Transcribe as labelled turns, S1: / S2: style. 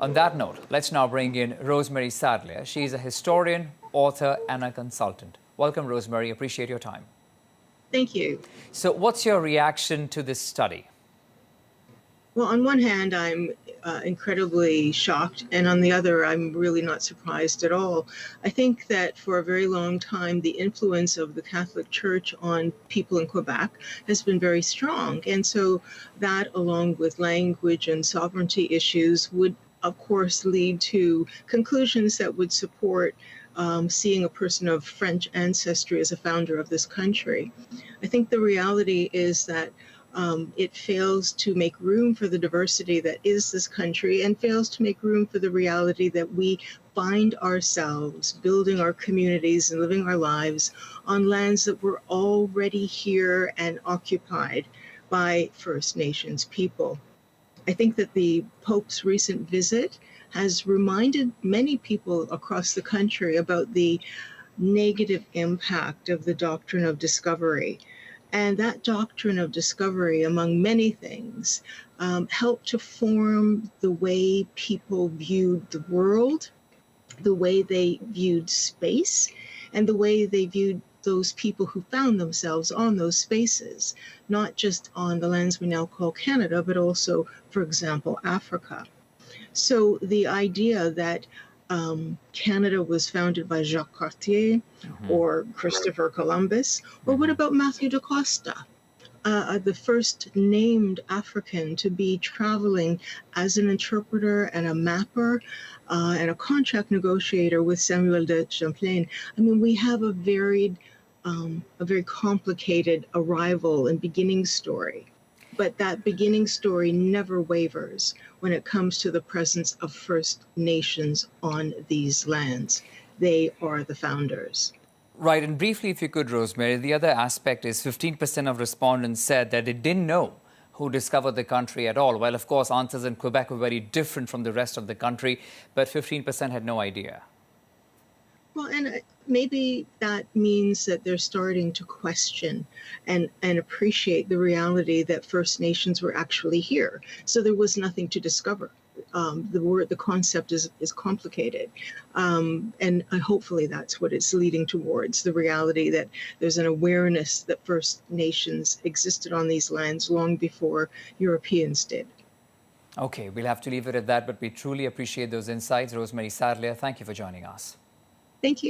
S1: On that note, let's now bring in Rosemary Sadlier. She's a historian, author, and a consultant. Welcome, Rosemary. Appreciate your time.
S2: Thank you.
S1: So what's your reaction to this study?
S2: Well, on one hand, I'm incredibly shocked, and on the other, I'm really not surprised at all. I think that for a very long time, the influence of the Catholic Church on people in Quebec has been very strong. And so that, along with language and sovereignty issues, would, of course, lead to conclusions that would support seeing a person of French ancestry as a founder of this country. I think the reality is that it fails to make room for the diversity that is this country, and fails to make room for the reality that we find ourselves building our communities and living our lives on lands that were already here and occupied by First Nations people. I think that the Pope's recent visit has reminded many people across the country about the negative impact of the doctrine of discovery. And that doctrine of discovery, among many things, helped to form the way people viewed the world, the way they viewed space, and the way they viewed those people who found themselves on those spaces, not just on the lands we now call Canada, but also, for example, Africa. So the idea that Canada was founded by Jacques Cartier or Christopher Columbus, or what about Matthew da Costa, the first named African to be traveling as an interpreter and a mapper and a contract negotiator with Samuel de Champlain? I mean, we have a very complicated arrival and beginning story. But that beginning story never wavers when it comes to the presence of First Nations on these lands. They are the founders.
S1: Right, and briefly, if you could, Rosemary, the other aspect is 15% of respondents said that they didn't know who discovered the country at all. Well, of course, answers in Quebec were very different from the rest of the country, but 15% had no idea.
S2: Well, and maybe that means that they're starting to question and appreciate the reality that First Nations were actually here. So there was nothing to discover. The concept is complicated. And hopefully that's what it's leading towards, the reality that there's an awareness that First Nations existed on these lands long before Europeans did.
S1: Okay, we'll have to leave it at that, but we truly appreciate those insights. Rosemary Sadlier, thank you for joining us.
S2: Thank you.